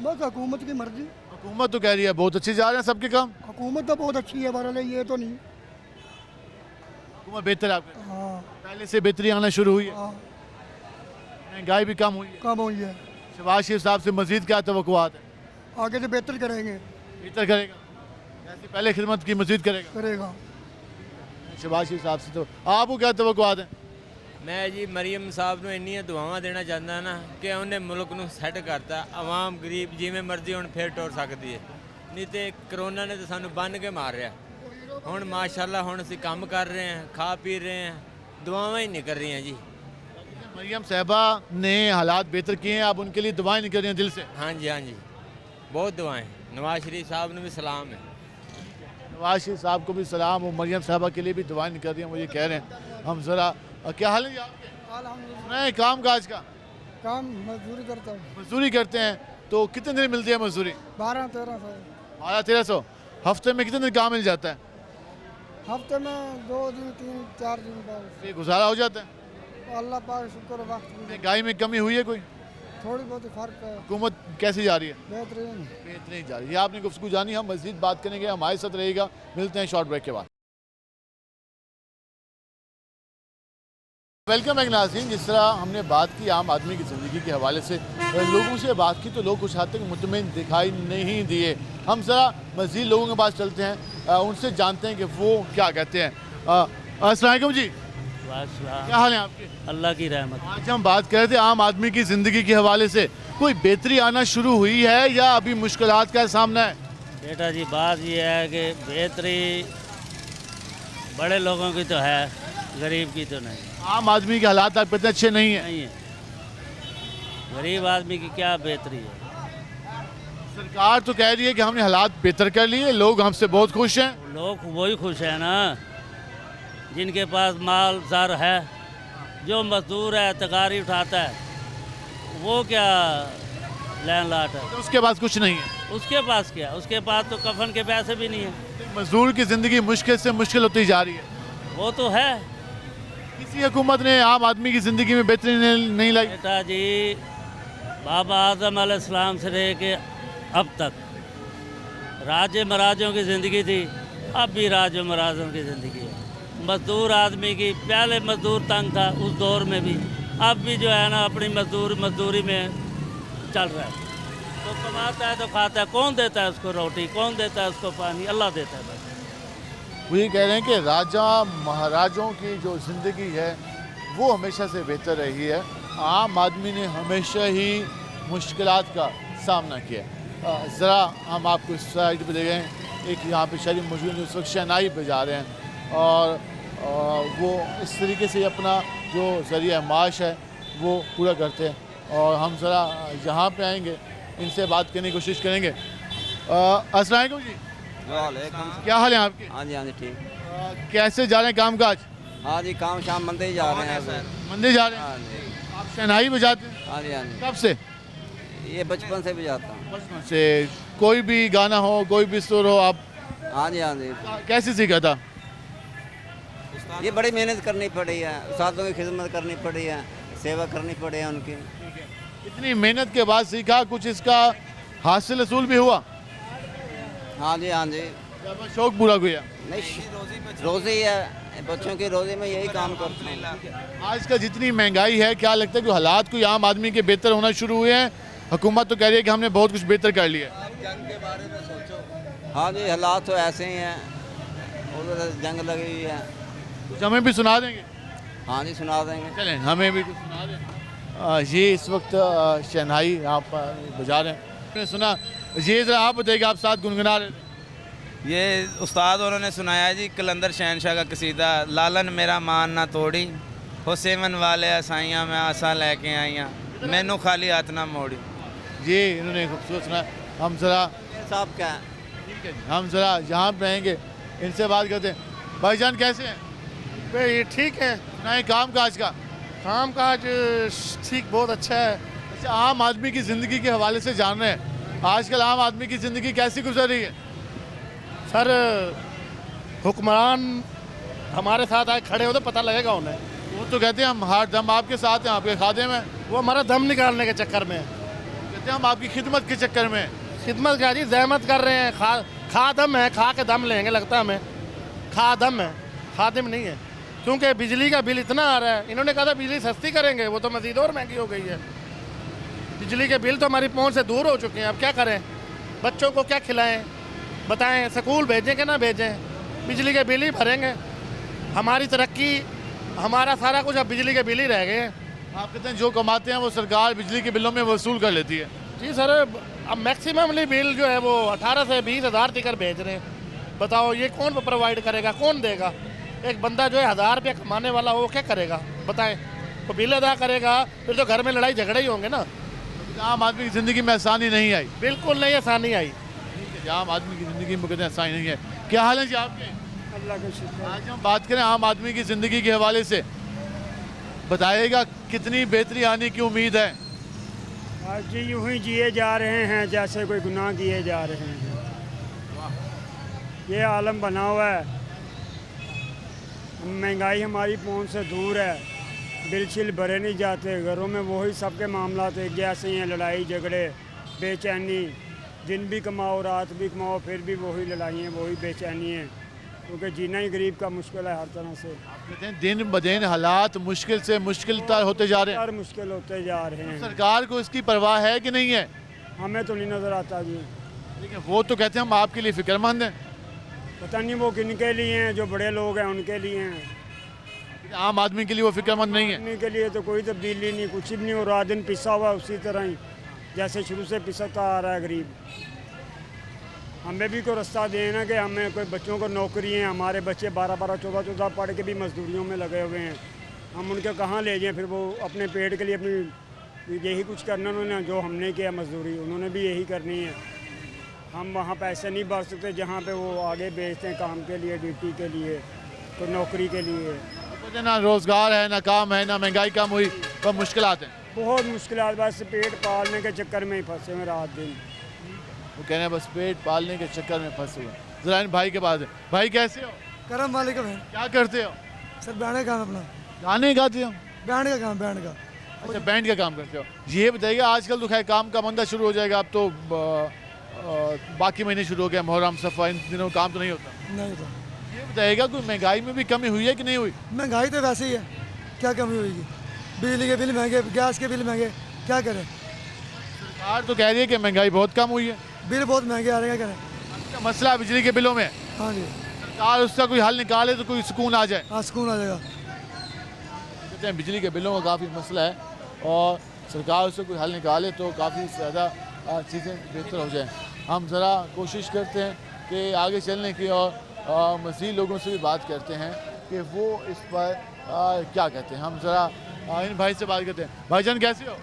बस हुकूमत की मर्जी। हुकूमत तो कह रही है बहुत अच्छी जा रहे हैं सबके काम। हुकूमत तो बहुत अच्छी है, बहरहाल ये तो नहीं। हुकूमत बेहतर है आपके? हाँ पहले से बेहतरी आना शुरू हुई है, हाँ, महंगाई भी कम हुई है। कम हुई है। शहबाज शरीफ साहब से मजीद क्या तवक्कुआत है? आगे से बेहतर करेंगे, बेहतर करेगा, जैसे पहले खिदमत की मजीद करेगा करेगा। शहबाज शरीफ साहब से। तो आपको क्या तवक्कुआत है? मैं जी मरीम साहब ਨੂੰ ਇੰਨੀਆਂ ਦੁਆਵਾਂ ਦੇਣਾ ਚਾਹੁੰਦਾ ਨਾ ਕਿ ਉਹਨੇ ਮੁਲਕ ਨੂੰ ਸੈੱਟ ਕਰਤਾ। ਆਵਾਮ ਗਰੀਬ ਜਿਵੇਂ ਮਰਜ਼ੀ ਹੁਣ ਫੇਰ ਟੁਰ ਸਕਦੀ ਹੈ, ਨਹੀਂ ਤੇ ਕਰੋਨਾ ਨੇ ਤਾਂ ਸਾਨੂੰ ਬੰਨ ਕੇ ਮਾਰਿਆ। ਹੁਣ ਮਾਸ਼ਾਅੱਲਾ ਹੁਣ ਅਸੀਂ ਕੰਮ ਕਰ ਰਹੇ ਹਾਂ, ਖਾ ਪੀ ਰਹੇ ਹਾਂ, ਦੁਆਵਾਂ ਹੀ ਨਹੀਂ ਕਰ ਰਹੀਆਂ ਜੀ। मरियम साहबा ने हालात बेहतर किए हैं, आप उनके लिए दुआएं नहीं कर रही हैं दिल से? हाँ जी, हाँ जी, बहुत दुआएं। नवाज शरीफ साहब ने भी सलाम है। नवाज शरीफ साहब को भी सलाम और मरियम साहबा के लिए भी दुआएं नहीं कर रही हैं, वो ये कह रहे हैं। हम ज़रा क्या हाल है जी आपके? नहीं, काम काज का? काम मजदूरी करता हूँ। मजदूरी करते हैं, तो कितने दिन मिलती है मजदूरी? 12-1300। 1200-1300। हफ्ते में कितने दिन काम मिल जाता है? हफ्ते में 2 दिन 3-4 दिन बाद ये गुजारा हो जाता है? अल्लाह पाक शुक्र वक्त महंगाई में कमी हुई है कोई? थोड़ी बहुत फर्क है। हुकूमत कैसी जा रही है? बेहतरीन। बेहतरीन जा रही है। ये आपने गुफ्तगू जानी, हम मज़ीद बात करेंगे, हमारे साथ रहेगा। मिलते हैं शॉर्ट ब्रेक के बाद। वेलकम बैक नाज़रीन। जिस तरह हमने बात की आम आदमी की ज़िंदगी के हवाले से, लोगों से बात की तो लोग कुछ हद तक मुतमईन दिखाई नहीं दिए। हम ज़रा मज़ीद लोगों के पास चलते हैं, उनसे जानते हैं कि वो क्या कहते हैं। अस्सलाम वालेकुम जी, क्या हाल है आपके? अल्लाह की रहमत। आज हम बात कर रहे थे आम आदमी की ज़िंदगी के हवाले से, कोई बेहतरी आना शुरू हुई है या अभी मुश्किलात का सामना है? बेटा जी बात ये है कि बेहतरी बड़े लोगों की तो है, गरीब की तो नहीं। आम आदमी के हालात आप इतने अच्छे नहीं हैं? नहीं है, गरीब आदमी की क्या बेहतरी है। सरकार तो कह रही है कि हमने हालात बेहतर कर लिए, लोग हमसे बहुत खुश हैं। लोग वही खुश है ना, जिनके पास माल ज़र है, जो मजदूर है तकारी उठाता है, वो क्या लैंड-लॉट है? तो उसके पास कुछ नहीं है। उसके पास क्या, उसके पास तो कफन के पैसे भी नहीं है। मजदूर की ज़िंदगी मुश्किल से मुश्किल होती जा रही है। वो तो है किसी हुकूमत ने आम आदमी की ज़िंदगी में बेहतरी नहीं लाई। बेटा जी, बाबा आज़म अलैहिस्सलाम से रह के अब तक राजे महाराजों की ज़िंदगी थी, अब भी राजे महाराजों की ज़िंदगी है। मज़दूर आदमी की, पहले मज़दूर तंग था उस दौर में भी, अब भी जो है ना अपनी मजदूरी में चल रहा है। तो कमाता है तो खाता है, कौन देता है उसको रोटी, कौन देता है उसको पानी? अल्लाह देता है बस। वो ये कह रहे हैं कि राजा महाराजों की जो ज़िंदगी है वो हमेशा से बेहतर रही है, आम आदमी ने हमेशा ही मुश्किलात का सामना किया। ज़रा हम आपको इस साइड पे ले गए, एक यहाँ पे शहरी मौजूद उस वक्त शहनाई बजा रहे हैं और वो इस तरीके से अपना जो ज़रिया माश है वो पूरा करते हैं। और हम ज़रा यहाँ पे आएंगे, इनसे बात करने की कोशिश करेंगे। अस्सलाम वालेकुम जी, क्या हाल है आपके? हाँ जी, हाँ जी, ठीक। कैसे जा रहे हैं काम काज? हाँ जी, काम शाम मंदिर ही जा रहे हैं सर। मंदिर जा रहे हैं? हाँ जी, आप शहनाई बजाते हैं? हाँ जी, हाँ जी, कब से? ये बचपन से बजाता हूँ। बचपन से? कोई भी गाना हो, कोई भी सुर हो, आप हाँ जी, हाँ जी। कैसे सीखा था? ये बड़ी मेहनत करनी पड़ी है, उस्तादों की खिदमत करनी पड़ी है, सेवा करनी पड़ी है उनकी। इतनी मेहनत के बाद सीखा, कुछ इसका हासिल रसूल भी हुआ? हाँ जी, हाँ जी। जब शौक पूरा हुआ? नहीं, रोज़ी है, बच्चों की रोज़ी में यही काम करते हैं। आज का जितनी महंगाई है, क्या लगता है कि हालात कोई आम आदमी के बेहतर होना शुरू हुए हैं? हुकूमत तो कह रही है कि हमने बहुत कुछ बेहतर कर लिया है। जंग के बारे में सोचो। हाँ जी, हालात तो ऐसे ही हैं, उधर जंग लगी हुई है। कुछ हमें भी सुना देंगे? हाँ जी, सुना देंगे। चलें, हमें भी कुछ सुना दें। ये इस वक्त शहनाई आप बजा रहे हैं, मैंने सुना। ये ज़रा आप बताइए, आप साथ गुनगुना रहे थे। ये उस्ताद उन्होंने सुनाया है जी, कलंदर शहनशाह का कसीदा, लालन मेरा मान ना तोड़ी, हो सेवन वाले असाइयाँ में आसा लेके आइयाँ, मैनू खाली हाथ ना मोड़ी। ये इन्होंने खूबसूरत सुना। हम ज़रा साहब क्या ठीक है, हम ज़रा यहाँ पे रहेंगे, इनसे बात करते हैं। भाईजान कैसे हैं? ये ठीक है, सुनाए काम काज का। काम काज ठीक, बहुत अच्छा है। अच्छा, आम आदमी की ज़िंदगी के हवाले से जान रहे हैं, आजकल आम आदमी की ज़िंदगी कैसी गुजर रही है? सर, हुक्मरान हमारे साथ आए खड़े हो तो पता लगेगा उन्हें। वो तो कहते हैं हम हर दम आपके साथ हैं, आपके खादे में। वो हमारा दम निकालने के चक्कर में, कहते हैं हम आपकी खिदमत के चक्कर में। खिदमत क्या जी, जहमत कर रहे हैं। खा दम है, खा के दम लेंगे लगता है हमें। खा दम है, खादिम नहीं है। क्योंकि बिजली का बिल इतना आ रहा है, इन्होंने कहा था बिजली सस्ती करेंगे, वो तो मज़ीद और महंगी हो गई है। बिजली के बिल तो हमारी पहुंच से दूर हो चुके हैं। अब क्या करें, बच्चों को क्या खिलाएं, बताएं, स्कूल भेजें कि ना भेजें, बिजली के बिल ही भरेंगे। हमारी तरक्की, हमारा सारा कुछ अब बिजली के बिल ही रह गए हैं। आप कहते हैं जो कमाते हैं वो सरकार बिजली के बिलों में वसूल कर लेती है। जी सर, अब मैक्सिममली बिल जो है वो 18 से 20 हज़ार तक भेज रहे हैं। बताओ ये कौन प्रोवाइड करेगा, कौन देगा? एक बंदा जो है 1000 रुपये कमाने वाला हो, वो क्या करेगा बताएं? तो बिल अदा करेगा, फिर तो घर में लड़ाई झगड़े ही होंगे ना। आम आदमी की ज़िंदगी में आसानी नहीं आई। बिल्कुल नहीं आसानी आई। आम आदमी की ज़िंदगी में कहते हैं आसानी नहीं है। क्या हाल है जी आपके? अल्लाह का शुक्र। आज हम बात करें आम आदमी की ज़िंदगी के हवाले से, बताइएगा कितनी बेहतरी आने की उम्मीद है? आज जी यूँ ही जिए जा रहे हैं जैसे कोई गुनाह किए जा रहे हैं। ये आलम बना हुआ है, महंगाई हमारी पहुंच से दूर है, बिल शिल भरे नहीं जाते, घरों में वही सबके मामला थे जैसे हैं, लड़ाई झगड़े, बेचैनी, दिन भी कमाओ रात भी कमाओ फिर भी वही लड़ाइयाँ, वही बेचैनी है, क्योंकि जीना ही गरीब का मुश्किल है हर तरह से। कहते हैं दिन ब दिन हालात मुश्किल से मुश्किल तर होते जा रहे हैं, हर मुश्किल होते जा रहे हैं। सरकार को इसकी परवाह है कि नहीं है? हमें तो नहीं नज़र आता जी। लेकिन वो तो कहते हैं हम आपके लिए फ़िक्रमंद हैं। पता नहीं वो किनके लिए हैं, जो बड़े लोग हैं उनके लिए हैं। आम आदमी के लिए वो फ़िक्रमंद नहीं है। आदमी के लिए तो कोई तब्दीली नहीं, कुछ भी नहीं हो रहा, दिन पिसा हुआ उसी तरह ही जैसे शुरू से पिसता आ रहा है गरीब। हमें भी कोई रास्ता देना कि हमें कोई बच्चों को नौकरी हैं, हमारे बच्चे 12-12, 14-14 पढ़ के भी मजदूरियों में लगे हुए हैं, हम उनके कहाँ ले जाएं? फिर वो अपने पेट के लिए अपनी यही कुछ करना, उन्होंने जो हमने किया मजदूरी उन्होंने भी यही करनी है। हम वहाँ पैसे नहीं भर सकते जहाँ पे वो आगे बेचते हैं काम के लिए, ड्यूटी के लिए, कोई नौकरी के लिए। पता ना रोज़गार है, ना काम है, ना महंगाई कम हुई, तो मुश्किलात हैं। बहुत मुश्किल, बस पेट पालने के चक्कर में ही फंसे हुए रात दिन। वो कह रहे हैं बस पेट पालने के चक्कर में फंसे हुए। जरा इन भाई के पास है। भाई कैसे हो? करम वालेकुम है क्या करते हो? सर, बैंड का काम अपना, गाने गाते हो? बैंड का काम, बैंड का। अच्छा, बैंड का काम करते हो। ये बताइए, आजकल तो खैर काम का मंदा शुरू हो जाएगा, अब तो बाकी महीने शुरू हो गया, मुहर्रम सफ़ा, इन दिनों काम तो नहीं होता। नहीं तो ये बताइएगा कोई महंगाई में भी कमी हुई है कि नहीं हुई? महंगाई तो वैसे ही है, क्या कमी होगी? बिजली के बिल महंगे, गैस के बिल महंगे, क्या करें? सरकार तो कह रही है कि महंगाई बहुत कम हुई है। बिल बहुत महंगे आ रहे हैं, क्या करें? क्या मसला बिजली के बिलों में है? हाँ जी, सरकार उसका कोई हल निकाले तो कोई सुकून आ जाए। हाँ, सुकून आ जाएगा। कहते हैं बिजली के बिलों का काफ़ी मसला है और सरकार उससे कोई हल निकाले तो काफ़ी ज़्यादा चीज़ें बेहतर हो जाएँ। हम ज़रा कोशिश करते हैं कि आगे चलने की और मज़ीद लोगों से भी बात करते हैं कि वो इस पर क्या कहते हैं। हम ज़रा इन भाई से बात करते हैं। भाईजान कैसे हो?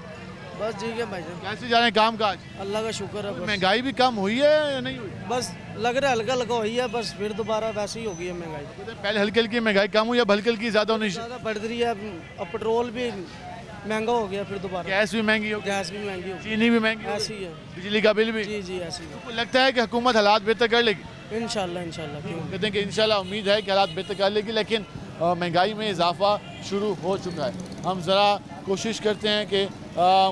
बस ठीक है भाईजान, कैसे जा रहे हैं काम काज? अल्लाह का शुक्र है। बस महंगाई भी कम हुई है या नहीं हुई? बस लग रहा है हल्का हल्का हुई है, बस फिर दोबारा वैसे ही हो गई है महंगाई। कहते हैं पहले हल्की हल्की महंगाई कम हुई, अब हल्की हल्की ज़्यादा होनी चाहिए। ज़्यादा बढ़ रही है, अब पेट्रोल भी महंगा हो गया, फिर दोबारा गैस भी महंगी हो गई, गैस भी महंगी हो चीनी भी महंगी हो गई। ऐसी गई, है बिजली का बिल भी। जी जी, ऐसी है। आपको लगता है कि हुकूमत हालात बेहतर कर लेगी? इंशाल्लाह इंशाल्लाह, क्यों? कहते हैं कि इंशाल्लाह उम्मीद है कि हालात बेहतर कर लेगी, लेकिन महंगाई में इजाफा शुरू हो चुका है। हम ज़रा कोशिश करते हैं कि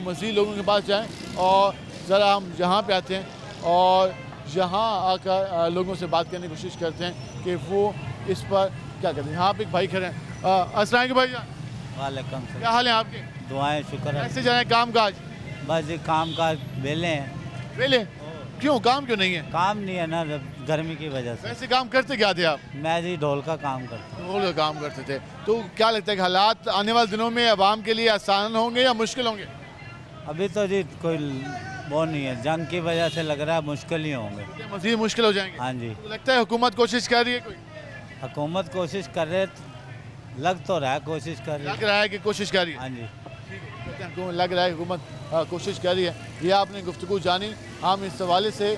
मज़ीद लोगों के पास जाएं और ज़रा हम यहाँ पे आते हैं और यहाँ आकर लोगों से बात करने की कोशिश करते हैं कि वो इस पर क्या कहते हैं। यहाँ पे एक भाई खड़े हैं। अस्सलाम वालेकुम भाईजान, वालेकुम क्या हाल है आपके? दुआएं, शुक्र है। कैसे जा रहे हैं काम काज? बस ये काम का बेले हैं, वेले क्यों, काम क्यों नहीं है? काम नहीं है ना गर्मी की वजह से। वैसे काम करते क्या थे आप? मैं जी ढोल का काम करता हूँ। ढोल का काम करते थे। तो क्या लगता है कि हालात आने वाले दिनों में आवाम के लिए आसान होंगे या मुश्किल होंगे? अभी तो जी कोई वो नहीं है, जंग की वजह से लग रहा है मुश्किल ही होंगे। मज़ीद मुश्किल हो जाएंगे। हाँ जी, तो लगता है हुकूमत कोशिश कर रही है, कोई हुकूमत कोशिश कर रहे, लग तो रहा है कोशिश कर रही लग है। रहा है कि कोशिश कर रही है। हाँ जी, कहते हैं हुकूमत, लग रहा है हुकूमत कोशिश कर रही है। ये आपने गुफ्तगू जानी। हम इस हवाले से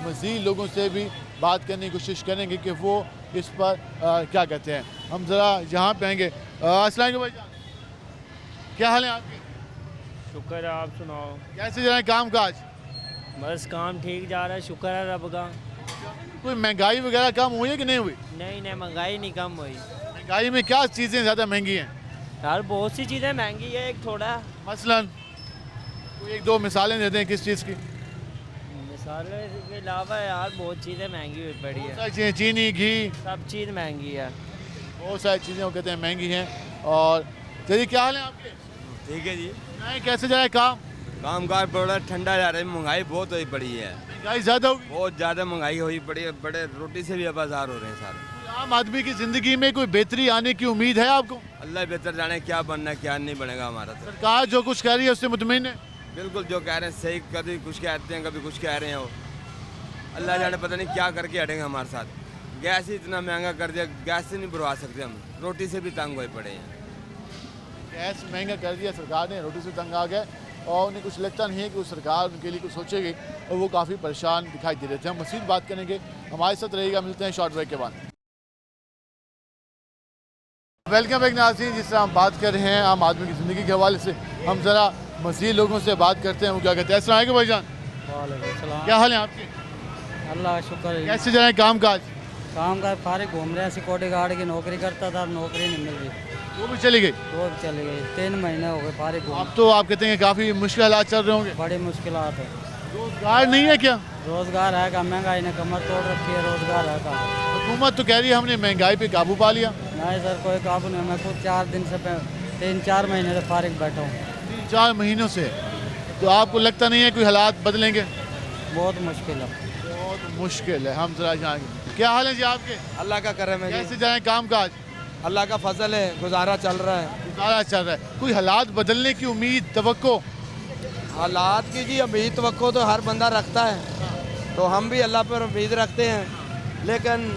मज़ीद लोगों से भी बात करने की कोशिश करेंगे कि वो इस पर क्या कहते हैं। हम ज़रा यहाँ पे आएंगे। अस्सलाम वालेकुम भाईजान, क्या हाल है आपके? शुक्र है, आप सुनाओ? कैसे जा रहे हैं काम काज? बस काम ठीक जा रहा है, शुक्र है रब का। कोई महंगाई वगैरह कम हुई है कि नहीं हुई? नहीं नहीं, महंगाई नहीं कम हुई महंगाई में क्या चीज़ें ज़्यादा महंगी हैं? यार, बहुत सी चीज़ें महंगी है, एक थोड़ा मसलन कोई एक दो मिसालें दे दें किस चीज़ की? मिसालों के अलावा यार बहुत चीज़ें महंगी हुई पड़ी बहुत है, सारी चीज़ें, चीनी, घी, सब चीज़ महंगी है। बहुत सारी चीज़ें वो कहते हैं महंगी हैं। और चलिए, क्या हाल है आपके? ठीक है जी। नहीं, कैसे जा रहे हैं काम? काम काज बड़ा ठंडा जा रहा है, महंगाई बहुत हुई पड़ी है, महंगाई ज़्यादा होगी। बहुत ज़्यादा महंगाई हुई पड़ी है, बड़े रोटी से भी बाजार हो रहे हैं सारे। आम आदमी की ज़िंदगी में कोई बेहतरी आने की उम्मीद है आपको? अल्लाह बेहतर जाने क्या बनना क्या नहीं बनेगा हमारा तो। सरकार जो कुछ कह रही है उससे मुतमिन है? बिल्कुल, जो कह रहे हैं सही, कभी कुछ कहते हैं कभी कुछ कह रहे हैं। वो अल्लाह जाने पता नहीं क्या करके हटेंगे हमारे साथ। गैस ही इतना महंगा कर दिया, गैस से नहीं भरवा सकते हम, रोटी से भी तंग हुए पड़े हैं। गैस महंगा कर दिया सरकार ने, रोटी से तंग आ गए और उन्हें कुछ लगता नहीं है कि वो सरकार उनके लिए कुछ सोचेगी और वो काफ़ी परेशान दिखाई दे रहे थे। हम मज़ीद बात करेंगे, हमारे साथ रहेगा। मिलते हैं शॉर्ट ब्रेक के बाद। वेलकम बैक नाज़रीन, जिस तरह हम बात कर रहे हैं आम आदमी की ज़िंदगी के हवाले से, हम ज़रा मज़ीद लोगों से बात करते हैं वो क्या कहते हैं। अस्सलाम वालेकुम भाईजान, क्या हाल है आपके? अल्लाह का शुक्र है। कैसे जा रहे हैं काम काज? काम का फारिग घूम रहे हैं, सिक्योरिटी गार्ड की नौकरी करता था, नौकरी नहीं मिल रही, वो भी चली गई। वो भी चली गई। 3 महीने हो गए फारिग घूम। अब तो आप कहते हैं कि काफ़ी मुश्किल हालात चल रहे होंगे। बड़ी मुश्किलात है। रोज़गार नहीं है क्या? रोज़गार है का, महंगाई ने कमर तोड़ रखी है, रोज़गार है का। हुकूमत तो कह रही है हमने महंगाई पे काबू पा लिया। नहीं सर, कोई काबू नहीं। मैं खुद 4 दिन से 3-4 महीने से फारिग बैठा हूँ। 3-4 महीनों से। तो आपको लगता नहीं है कोई हालात बदलेंगे? बहुत मुश्किल है, बहुत मुश्किल है। हम जरा जाएंगे। क्या हाल है जी आपके? अल्लाह का करम है कैसे जाए काम काज? अल्लाह का फजल है, गुजारा चल रहा है। गुजारा चल रहा है। कोई हालात बदलने की उम्मीद, तवक्को? हालात की जी उम्मीद तवक्को तो हर बंदा रखता है, तो हम भी अल्लाह पर उम्मीद रखते हैं, लेकिन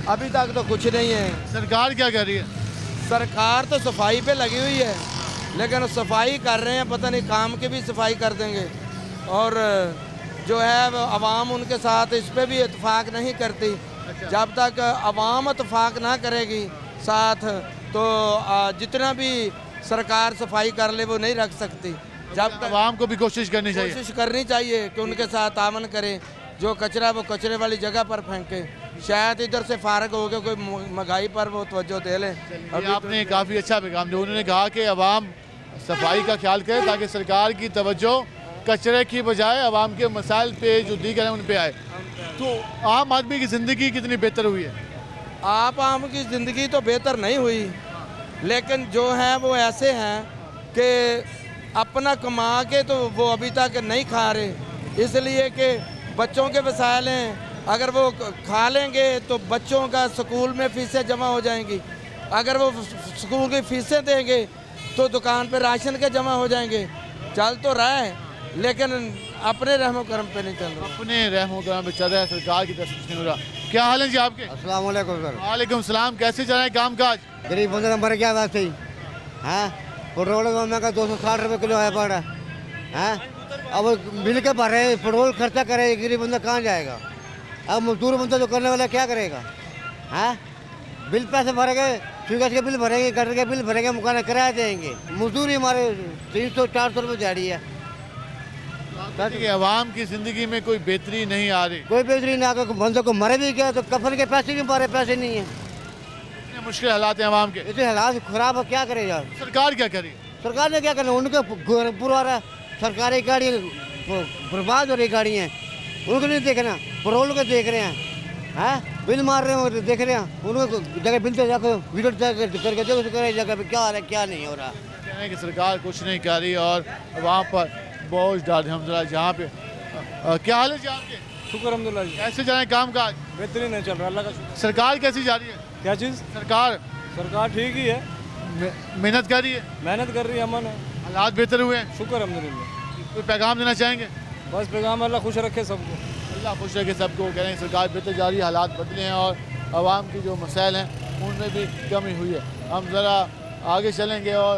अभी तक तो कुछ नहीं है। सरकार क्या कर रही है? सरकार तो सफाई पे लगी हुई है, लेकिन सफाई कर रहे हैं, पता नहीं काम की भी सफाई कर देंगे। और जो है आवाम उनके साथ इस पर भी इत्तेफाक नहीं करती, जब तक अवाम इतफाक ना करेगी साथ, तो जितना भी सरकार सफाई कर ले वो नहीं रख सकती। जब तक आवाम को भी कोशिश करनी चाहिए। कोशिश करनी चाहिए कि उनके साथ तामन करें, जो कचरा वो कचरे वाली जगह पर फेंके, शायद इधर से फारग हो गए कोई महंगाई पर वो तवज्जो दे लें। अभी आपने काफ़ी अच्छा पैगाम दिया। उन्होंने कहा कि आवाम सफाई का ख्याल करे ताकि सरकार की तवज्जो कचरे की बजाय आवाम के मसाइल पे जो दीगर हैं उन पे आए। तो आम आदमी की ज़िंदगी कितनी बेहतर हुई है? आम की ज़िंदगी तो बेहतर नहीं हुई, लेकिन जो हैं वो ऐसे हैं कि अपना कमा के तो वो अभी तक नहीं खा रहे, इसलिए कि बच्चों के वसाइल हैं, अगर वो खा लेंगे तो बच्चों का स्कूल में फ़ीसें जमा हो जाएंगी, अगर वो स्कूल की फ़ीसें देंगे तो दुकान पे राशन के जमा हो जाएंगे। चल तो रहा है लेकिन अपने रहमो करम पे नहीं चल रहा। अपने रहमो करम पे चल रहा है, सरकार की तरफ से कुछ नहीं हो रहा। क्या हाल है जी आपके? अस्सलाम वालेकुम सर। वालेकुम सलाम। कैसे चल रहे हैं काम काज? गरीब बंदे का मर गया वैसे ही। हाँ, पेट्रोल का 260 रुपये किलो है पड़ रहा है। अब मिल के भर रहे, पेट्रोल खर्चा करे, गरीब बंदा कहाँ जाएगा? अब मजदूर बंदा जो करने वाला क्या करेगा? हाँ, बिल पैसे भरेंगे, स्वीगर के बिल भरेंगे, गटर के बिल भरेंगे, मकान किराया देंगे। मजदूरी हमारे 300-400 रुपये दिहाड़ी है। कि आवाम की ज़िंदगी में कोई बेहतरी नहीं आ रही। कोई बेहतरी ना, अगर बंदे को मरे भी गया तो कफन के पैसे नहीं मारे, पैसे नहीं है। इतने मुश्किल हालात हैं आवाम के। इतने हालात खराब है, क्या करेगा? सरकार क्या करे? सरकार ने क्या करना, उनके पूरा रहा सरकारी गाड़ी बर्बाद हो रही गाड़ी हैं, उनको नहीं देखना, पेट्रोल को देख रहे हैं। हाँ, बिल मार रहे हैं, देख रहे हैं, उनको जगह बिल तो जाकर वीडियो करके देखो जगह पे क्या हो रहा है क्या नहीं हो रहा। कहते हैं कि सरकार कुछ नहीं कर रही और वहाँ पर बोझ डाल रहे। हम जरा जहाँ पे क्या हाल है जी आपके? शुक्र अल्हम्दुलिल्लाह जी, कैसे जा रहे हैं काम काज? बेहतरीन है, चल रहा है, अल्लाह का शुक्र। सरकार कैसी जा रही है? क्या चीज़? सरकार ठीक ही है, मेहनत कर रही है, मेहनत कर रही है, अमन है, हालात बेहतर हुए हैं। शुक्र अल्हम्दुलिल्लाह। कोई पैगाम देना चाहेंगे? बस पैगाम अल्लाह खुश रखे सबको। अल्लाह खुश रखे सबको। कह रहे हैं सरकार बेहतर जा रही है, हालात बदले हैं और आवाम की जो मसाइल हैं उनमें भी कमी हुई है। हम ज़रा आगे चलेंगे और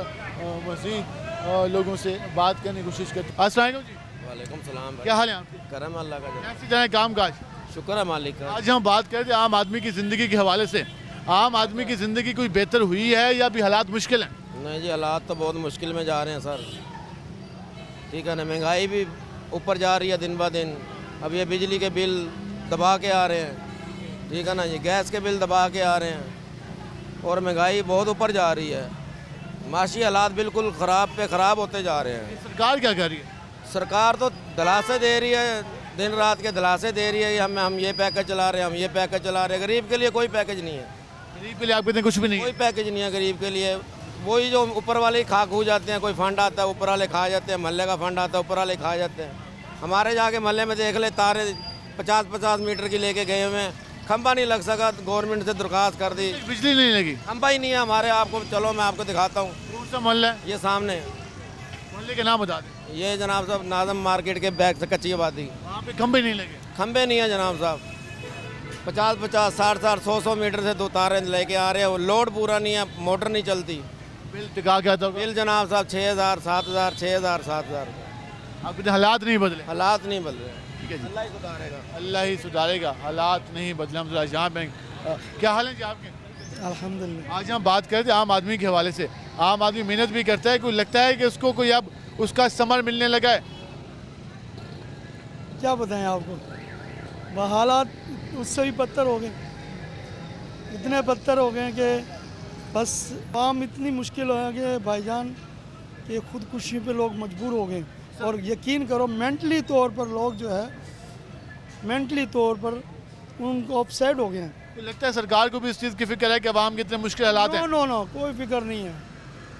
मज़ीद लोगों से बात करने की कोशिश करते हैं। अस्सलाम वालेकुम जी। वालेकुम सलाम। क्या हाल है आपके? करम अल्लाह का, कैसे जाए काम काज? शुक्र है मालिक का। आज हम बात करते हैं आम आदमी की ज़िंदगी के हवाले से। आम आदमी की ज़िंदगी कोई बेहतर हुई है या अभी हालात मुश्किल हैं? नहीं जी, हालात तो बहुत मुश्किल में जा रहे हैं सर, ठीक है ना। महंगाई भी ऊपर जा रही है दिन ब दिन। अब ये बिजली के बिल दबा के आ रहे हैं, ठीक है ना, ये गैस के बिल दबा के आ रहे हैं और महंगाई बहुत ऊपर जा रही है। माशी हालात बिल्कुल ख़राब पे ख़राब होते जा रहे हैं। सरकार क्या कर रही है? सरकार तो दिलासे दे रही है, दिन रात के दिलासे दे रही है कि हम ये पैकेज चला रहे हैं, हम ये पैकेज चला रहे हैं। गरीब के लिए कोई पैकेज नहीं है, गरीब के लिए आप कहते हैं कुछ भी नहीं कोई है? पैकेज नहीं है गरीब के लिए। वही जो ऊपर वाले ही खा खू जाते हैं, कोई फंड आता है ऊपर वाले खा जाते हैं, मोहल्ले का फंड आता है ऊपर वाले खा जाते हैं। हमारे जाके मोहल्ले में देख ले, तारे 50-50 मीटर की लेके गए हुए हैं, खंबा नहीं लग सका, गवर्नमेंट से दरख्वास्त कर दी, बिजली नहीं लगी। खंबा ही नहीं है हमारे। आपको चलो मैं आपको दिखाता हूँ, कौन सा मोहल्ला है? ये सामने, मोहल्ले के नाम बता दें। ये जनाब साहब नाजम मार्केट के बैक से कच्ची आबादी, वहाँ पे खंबे नहीं लगे। खंबे नहीं है जनाब साहब। 50-50, 60-60, 100-100 मीटर से 2 तारे लेके आ रहे हैं, वो लोड पूरा नहीं है, मोटर नहीं चलती। बिल टिका क्या था? बिल जनाब साहब 6,000, 7,000, 6,000, 7,000। आप कहते हैं हालात नहीं बदले। हालात नहीं बदले, ठीक है जी, अल्लाह ही सुधारेगा। अल्लाह ही सुधारेगा, हालात नहीं बदले। हम जरा जहाँ पे क्या हाल है जी आपके? अल्हम्दुलिल्लाह। आज हम बात करते हैं आम आदमी के हवाले से। आम आदमी मेहनत भी करता है, कोई लगता है कि उसको कोई अब उसका समर मिलने लगा है। क्या बताएं आपको, हालात उससे भी बदतर हो गए, इतने बदतर हो गए कि बस काम इतनी मुश्किल हो गया भाईजान कि खुदकुशी पे लोग मजबूर हो गए। और यकीन करो मेंटली तौर पर लोग जो है मेंटली तौर पर उनको अपसेट हो गए हैं। तो लगता है सरकार को भी इस चीज़ की फिक्र है कि आवाम के इतने मुश्किल हालात हैं। नो कोई फिक्र नहीं है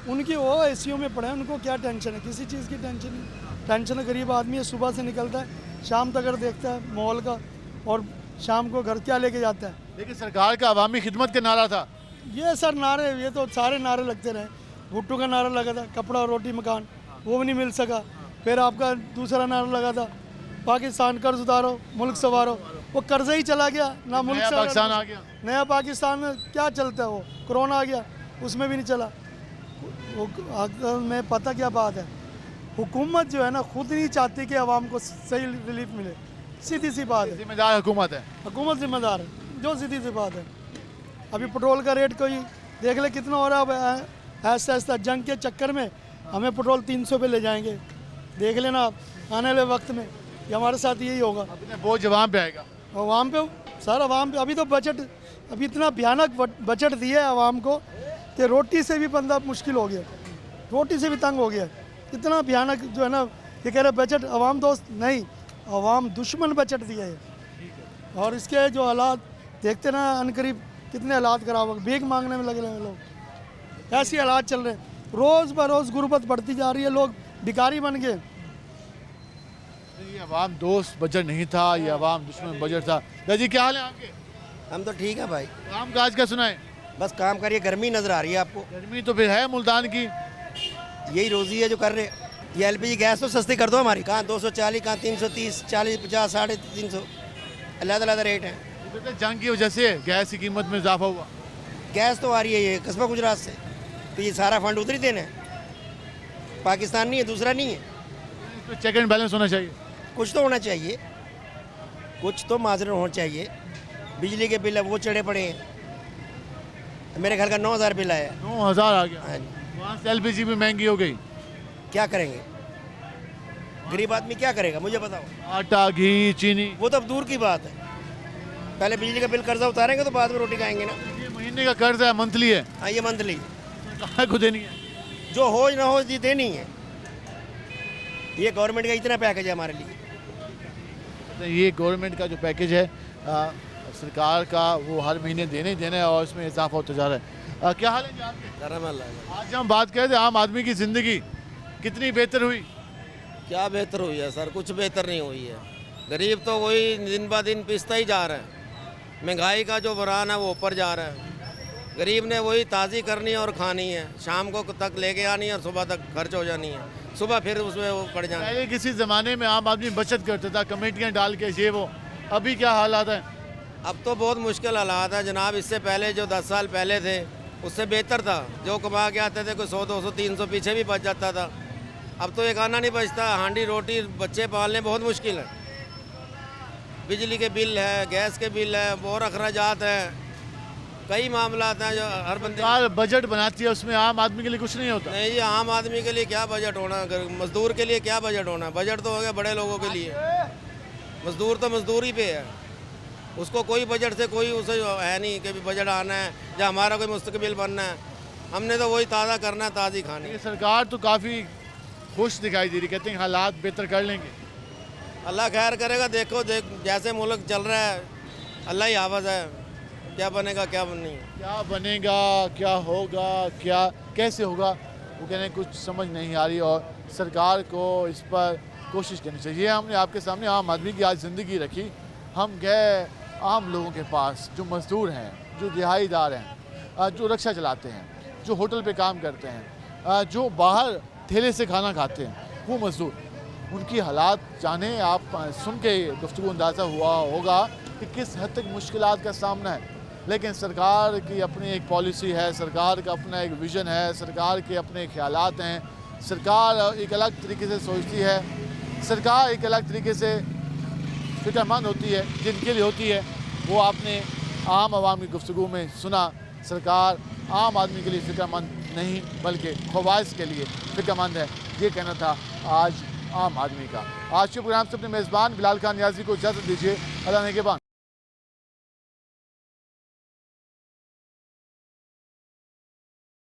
उनकी। वो एसीओ में पड़े हैं, उनको क्या टेंशन है, किसी चीज़ की टेंशन नहीं। टेंशन गरीब आदमी है, सुबह से निकलता है, शाम तक अगर देखता है मॉल का और शाम को घर क्या लेके जाता है। लेकिन सरकार का अवामी खिदमत का नारा था। ये सर नारे, ये तो सारे नारे लगते रहे। भुट्टो का नारा लगा था, कपड़ा रोटी मकान, वो भी नहीं मिल सका। फिर आपका दूसरा नारा लगा था, पाकिस्तान कर्ज उतारो मुल्क संवारो, वो कर्जा ही चला गया ना, मुल्क नया पाकिस्तान आ गया। नया पाकिस्तान में क्या चलता है, वो कोरोना आ गया उसमें भी नहीं चला। वो असल में पता क्या बात है, हुकूमत जो है ना खुद नहीं चाहती कि आवाम को सही रिलीफ मिले, सीधी सी बात है। जिम्मेदार हुकूमत है। हुकूमत जिम्मेदार है, जो सीधी सी बात है। अभी पेट्रोल का रेट कोई देख ले कितना हो रहा है, ऐसा ऐसा जंग के चक्कर में हमें पेट्रोल 300 पे ले जाएंगे। देख लेना आप आने वाले वक्त में ये हमारे साथ यही होगा। बोझ आवाम पे आएगा। आवाम पे सर, आवाम पे अभी तो बजट अभी इतना भयानक बजट दिया है आवाम को कि रोटी से भी बंदा मुश्किल हो गया, रोटी से भी तंग हो गया। इतना भयानक जो है ना, ये कह रहे बजट आवाम दोस्त नहीं, आवाम दुश्मन बजट दिया है। और इसके जो हालात देखते ना अनकरीब कितने हालात खराब हो गए, भीख मांगने में लगे हैं लोग, ऐसे हालात चल रहे हैं। रोज़ बरोज़ गुर्बत बढ़ती जा रही है, लोग भिखारी बन गए। ये अवाम दोस्त बजट नहीं था, ये अवाम दुश्मन बजट था। जी क्या हाल है आपके? हम तो ठीक है भाई, काम काज क्या सुनाए? बस काम करिए, गर्मी नज़र आ रही है आपको। गर्मी तो फिर है मुल्तान की। यही रोज़ी है जो कर रहे। ये एलपीजी गैस तो सस्ती कर दो हमारी, कहाँ 240, कहाँ 330, 40, 50, 350, अलग-अलग रेट हैं। जंग की वजह से गैस की कीमत में इजाफा हुआ। गैस तो आ रही है ये कस्बा गुजरात से, तो ये सारा फंड उधर ही देना है। पाकिस्तान नहीं है, दूसरा नहीं है। तो चेक एंड बैलेंस होना चाहिए। कुछ तो होना चाहिए, कुछ तो माजरन होना चाहिए। बिजली के बिल अब वो चढ़े पड़े हैं। मेरे घर का 9,000 बिल आया। 9,000 आ गया। हाँ जी। वहाँ से एलपीजी भी महंगी हो गई। क्या करेंगे, गरीब आदमी क्या करेगा मुझे बताओ। आटा, घी, चीनी, वो तो अब दूर की बात है। पहले बिजली का बिल कर्जा उतारेंगे तो बाद में रोटी खाएंगे ना। ये महीने का कर्ज है, मंथली है। हाँ, ये मंथली सरकार को देनी है। जो हो ना हो ये देनी है। ये गवर्नमेंट का इतना पैकेज है हमारे लिए। ये गवर्नमेंट का जो पैकेज है सरकार का, वो हर महीने देने ही देना है और इसमें इजाफा होता जा रहा है। क्या हाल है जी आपके? आज हम बात करें थे आम आदमी की ज़िंदगी कितनी बेहतर हुई। क्या बेहतर हुई है सर? कुछ बेहतर नहीं हुई है। गरीब तो वही दिन ब दिन पिसता ही जा रहा है। महंगाई का जो बुरान है वो ऊपर जा रहा है। गरीब ने वही ताज़ी करनी है और खानी है, शाम को तक लेके आनी है और सुबह तक खर्च हो जानी है, सुबह फिर उसमें वो पड़ जाना है। पहले किसी ज़माने में आम आदमी बचत करता था, कमेटियाँ डाल के ये वो, अभी क्या हालात हैं? अब तो बहुत मुश्किल हालात है जनाब। इससे पहले जो 10 साल पहले थे उससे बेहतर था। जो कमा के आते थे कोई 100, 200, 300 पीछे भी बच जाता था। अब तो एक आना नहीं बचता। हांडी रोटी बच्चे पालने बहुत मुश्किल है। बिजली के बिल है, गैस के बिल है, और अखराजात हैं, कई मामला हैं जो हर बंदे। सरकार बजट बनाती है, उसमें आम आदमी के लिए कुछ नहीं होता। नहीं जी, आम आदमी के लिए क्या बजट होना, मजदूर के लिए क्या बजट होना। बजट तो हो गया बड़े लोगों के लिए, मजदूर तो मजदूरी पे है। उसको कोई बजट से कोई उसे है नहीं कि बजट आना है या हमारा कोई मुस्तकबिल बनना है। हमने तो वही ताज़ा करना है, ताज़ी खानी। ये सरकार तो काफ़ी खुश दिखाई दे रही, कहते हैं हालात बेहतर कर लेंगे। अल्लाह खैर करेगा। देखो जैसे मुल्क चल रहा है, अल्लाह ही हाफ़िज़ है। क्या बनेगा क्या नहीं, क्या बनेगा, क्या होगा, क्या कैसे होगा, वो कहने कुछ समझ नहीं आ रही। और सरकार को इस पर कोशिश करनी चाहिए। हमने आपके सामने आम आदमी की आज ज़िंदगी रखी। हम गए आम लोगों के पास, जो मज़दूर हैं, जो दिहाड़ीदार हैं, जो रिक्शा चलाते हैं, जो होटल पे काम करते हैं, जो बाहर ठेले से खाना खाते हैं, वो मज़दूर, उनकी हालात जाने। आप सुन के गुफ्तगू अंदाज़ा हुआ होगा कि किस हद तक मुश्किलात का सामना है। लेकिन सरकार की अपनी एक पॉलिसी है, सरकार का अपना एक विज़न है, सरकार के अपने ख्यालात हैं। सरकार एक अलग तरीके से सोचती है, सरकार एक अलग तरीके से फिक्रमंद होती है, जिनके लिए होती है वो आपने आम आवाम की गुफ्तगू में सुना। सरकार आम आदमी के लिए फिक्रमंद नहीं बल्कि ख्वाहिश के लिए फिक्रमंद है, ये कहना था आज आम आदमी का। आज के प्रोग्राम से अपने मेज़बान बिलाल खान नियाज़ी को इजाज़त दीजिए। अल्लाह ने के बाद।